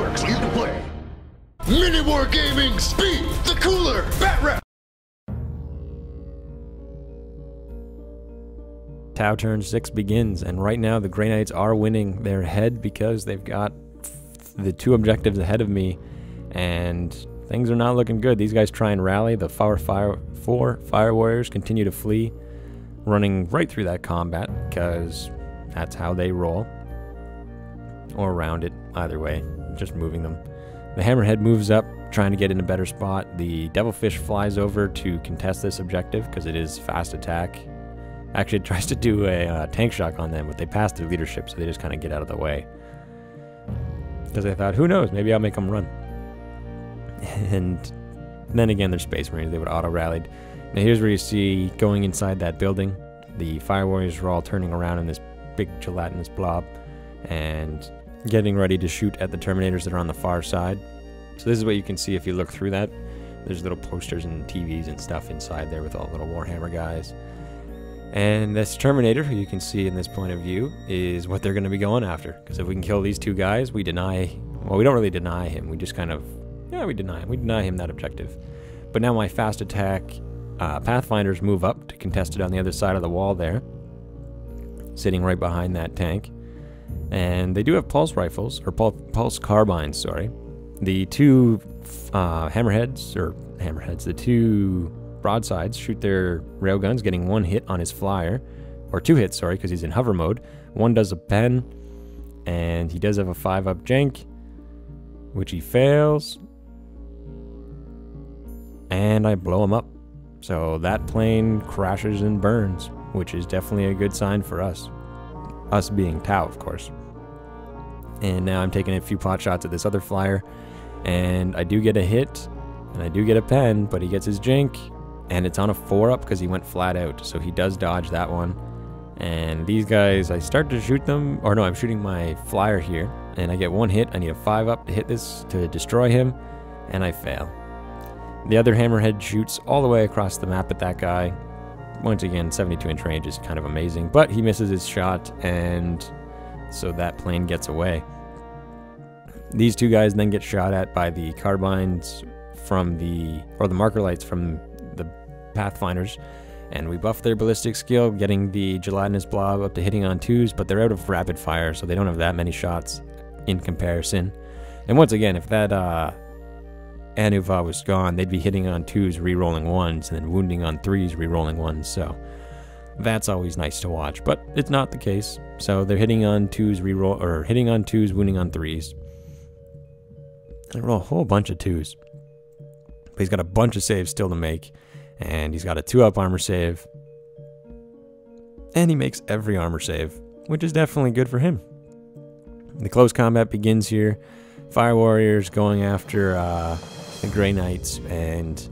works for you to play. MiniWarGaming, speed, the cooler, bat rap. Tau turn 6 begins, and right now the Grey Knights are winning. They're ahead because they've got the 2 objectives ahead of me, and things are not looking good. These guys try and rally. The 4 Fire Warriors continue to flee, running right through that combat because that's how they roll. Or around it, either way, just moving them. The Hammerhead moves up, trying to get in a better spot. The Devilfish flies over to contest this objective because it is fast attack. Actually, it tries to do a tank shock on them, but they pass their leadership, so they just kind of get out of the way. Because I thought, who knows, maybe I'll make them run. And then again, they're Space Marines, they would auto-rallied. Now here's where you see, going inside that building, the Fire Warriors are all turning around in this big gelatinous blob, and getting ready to shoot at the Terminators that are on the far side. So this is what you can see if you look through that. There's little posters and TVs and stuff inside there with all little Warhammer guys. And this Terminator, who you can see in this point of view, is what they're going to be going after. Because if we can kill these 2 guys, we deny... Well, we don't really deny him. We just kind of... Yeah, we deny him. We deny him that objective. But now my fast attack Pathfinders move up to contest it on the other side of the wall there. Sitting right behind that tank. And they do have pulse rifles, or pulse carbines, sorry. The 2 hammerheads, the 2... broadsides shoot their railguns, getting 1 hit on his flyer, or 2 hits, sorry, because he's in hover mode. 1 does a pen, and he does have a 5-up jank, which he fails, and I blow him up. So that plane crashes and burns, which is definitely a good sign for us being Tau, of course. And now I'm taking a few pot shots at this other flyer, and I do get a hit, and I do get a pen, but he gets his jank. And it's on a 4-up because he went flat out, so he does dodge that one. And these guys, I start to shoot them, or no, I'm shooting my flyer here, and I get 1 hit. I need a 5-up to hit this, to destroy him, and I fail. The other Hammerhead shoots all the way across the map at that guy. Once again, 72-inch range is kind of amazing, but he misses his shot, and so that plane gets away. These 2 guys then get shot at by the carbines from the marker lights from the Pathfinders, and we buff their ballistic skill, getting the gelatinous blob up to hitting on 2s, but they're out of rapid fire, so they don't have that many shots in comparison. And once again, if that Anuva was gone, they'd be hitting on 2s, re-rolling 1s, and then wounding on 3s, re-rolling 1s, so that's always nice to watch, but it's not the case. So they're hitting on 2s, re-roll, or hitting on 2s, wounding on 3s. They roll a whole bunch of 2s. But he's got a bunch of saves still to make, and he's got a 2-up armor save, and he makes every armor save, which is definitely good for him. The close combat begins here. Fire Warriors going after the Grey Knights, and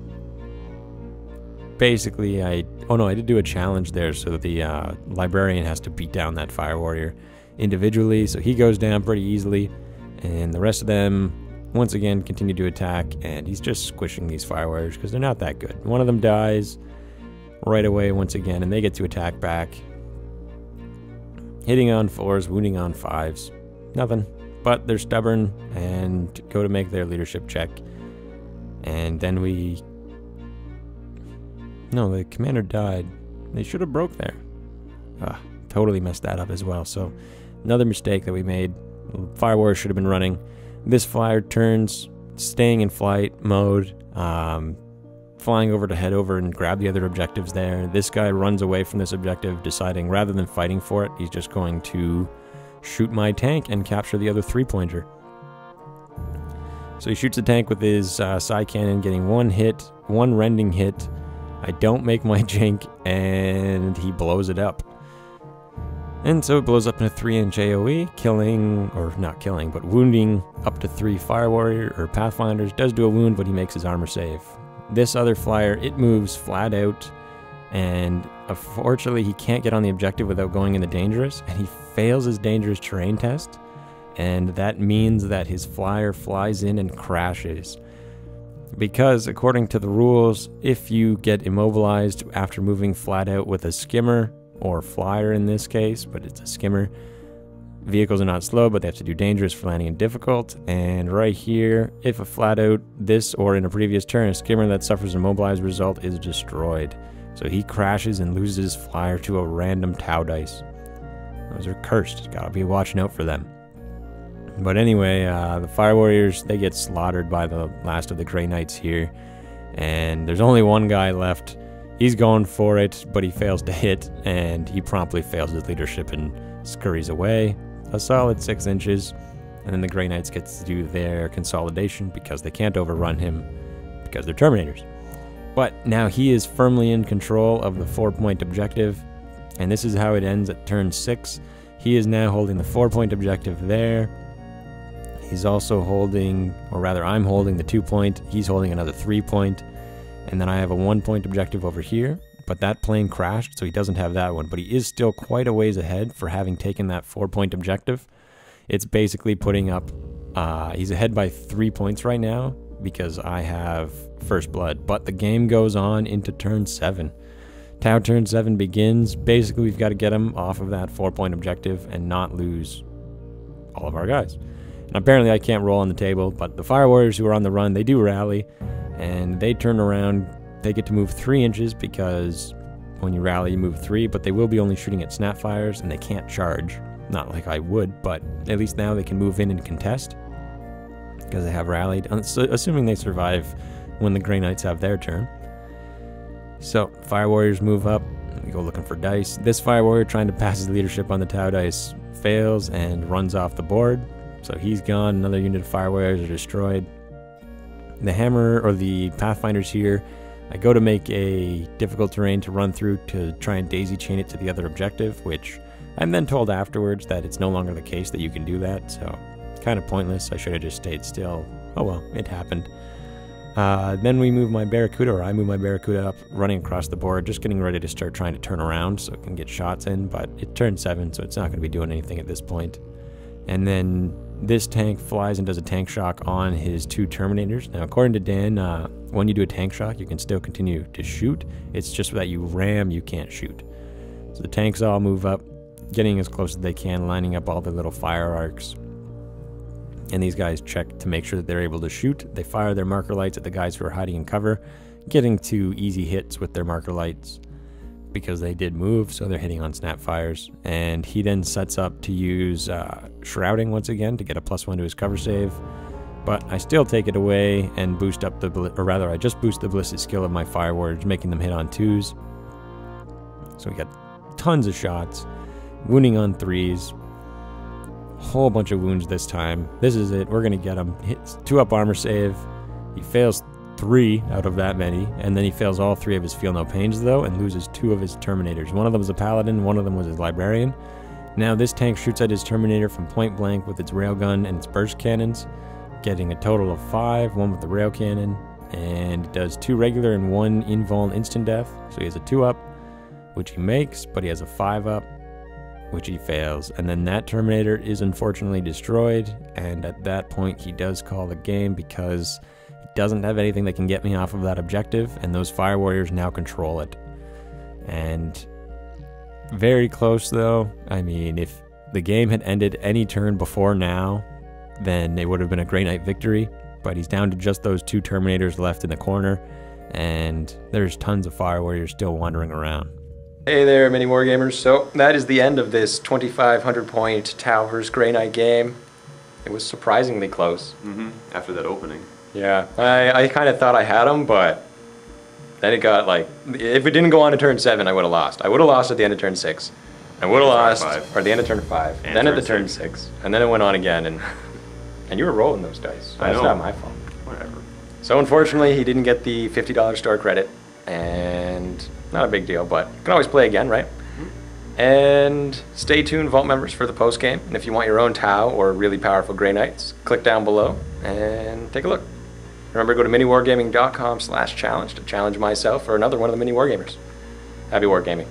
basically I did do a challenge there, so the Librarian has to beat down that Fire Warrior individually, so he goes down pretty easily, and the rest of them once again continue to attack, and he's just squishing these Fire Warriors because they're not that good. One of them dies right away once again, and they get to attack back. Hitting on 4s, wounding on 5s. Nothing. But they're stubborn and go to make their leadership check. And then no, the commander died. They should have broke there. Totally messed that up as well. So another mistake that we made. Fire Warriors should have been running. This flyer turns, staying in flight mode, flying over to head over and grab the other objectives there. This guy runs away from this objective, deciding rather than fighting for it, he's just going to shoot my tank and capture the other 3-pointer. So he shoots the tank with his side cannon, getting 1 hit, 1 rending hit. I don't make my jank, and he blows it up. And so it blows up in a 3-inch AoE, killing, or not killing, but wounding up to 3 Fire Warrior or Pathfinders. Does do a wound, but he makes his armor save. This other flyer, it moves flat out, and unfortunately he can't get on the objective without going in the dangerous, and he fails his dangerous terrain test, and that means that his flyer flies in and crashes. Because according to the rules, if you get immobilized after moving flat out with a skimmer, or flyer in this case, but it's a skimmer, Vehicles are not slow, but they have to do dangerous for landing and difficult. And right here, if a flat out this or in a previous turn, a skimmer that suffers an immobilized result is destroyed. So he crashes and loses his flyer to a random Tau dice. Those are cursed. Gotta be watching out for them. But anyway, the Fire Warriors, they get slaughtered by the last of the Grey Knights here. And there's only one guy left. He's going for it, but he fails to hit, and he promptly fails his leadership and scurries away a solid 6 inches. And then the Grey Knights get to do their consolidation because they can't overrun him because they're Terminators. But now he is firmly in control of the 4-point objective, and this is how it ends at turn 6. He is now holding the 4-point objective there. He's also holding, or rather I'm holding the 2-point, he's holding another 3-point, and then I have a 1-point objective over here, but that plane crashed, so he doesn't have that one, but he is still quite a ways ahead for having taken that 4-point objective. It's basically putting up, he's ahead by 3 points right now, because I have first blood, but the game goes on into turn 7. Tau turn 7 begins. Basically, we've got to get him off of that 4-point objective and not lose all of our guys. And apparently I can't roll on the table, but the Fire Warriors who are on the run, they do rally, and they turn around. They get to move 3 inches because when you rally, you move 3, but they will be only shooting at snap fires, and they can't charge. Not like I would, but at least now they can move in and contest because they have rallied, assuming they survive when the Grey Knights have their turn. So, Fire Warriors move up, we go looking for dice. This Fire Warrior trying to pass his leadership on the Tau dice fails and runs off the board. So he's gone, another unit of Fire Warriors are destroyed. The Hammer, or the Pathfinders here, I go to make a difficult terrain to run through to try and daisy chain it to the other objective, which I'm then told afterwards that it's no longer the case that you can do that, so kind of pointless. I should have just stayed still. Oh well, it happened. Then we move my Barracuda, or I move my Barracuda up, running across the board, just getting ready to start trying to turn around so it can get shots in, but it turned 7, so it's not going to be doing anything at this point. And then this tank flies and does a tank shock on his 2 Terminators. Now, according to Dan, when you do a tank shock, you can still continue to shoot. It's just that you ram, you can't shoot. So the tanks all move up, getting as close as they can, lining up all the little fire arcs. And these guys check to make sure that they're able to shoot. They fire their marker lights at the guys who are hiding in cover, getting 2 easy hits with their marker lights because they did move, so they're hitting on snap fires. And he then sets up to use shrouding once again to get a +1 to his cover save. But I still take it away and boost up the, or rather I just boost the ballistic skill of my Fire Warriors, making them hit on 2s. So we got tons of shots, wounding on 3s, whole bunch of wounds this time. This is it, we're gonna get him. Hits 2-up armor save, he fails 3 out of that many, and then he fails all 3 of his Feel No Pains though, and loses 2 of his Terminators. One of them was a Paladin, one of them was his Librarian. Now this tank shoots at his Terminator from point blank with its railgun and its burst cannons, getting a total of 5, 1 with the rail cannon, and it does 2 regular and 1 invuln instant death. So he has a 2-up, which he makes, but he has a 5-up, which he fails. And then that Terminator is unfortunately destroyed, and at that point he does call the game because he doesn't have anything that can get me off of that objective, and those Fire Warriors now control it. And very close though. I mean, if the game had ended any turn before now, then it would have been a Grey Knight victory, but he's down to just those 2 Terminators left in the corner, and there's tons of Fire Warriors still wandering around. Hey there, MiniWarGamers. So that is the end of this 2,500 point Tau vs Grey Knight game. It was surprisingly close. After that opening. Yeah, I kind of thought I had him, but then it got like, if it didn't go on to turn 7, I would have lost. I would have lost at the end of turn 6. I would have lost, or at the end of turn 5, and then at the turn 6, and then it went on again, and you were rolling those dice. So that's not my fault. Whatever. So unfortunately, he didn't get the $50 store credit, and not a big deal, but you can always play again, right? And stay tuned, Vault members, for the post game. And if you want your own Tau or really powerful Grey Knights, click down below and take a look. Remember, go to miniwargaming.com/challenge to challenge myself or another one of the Mini Wargamers. Happy wargaming.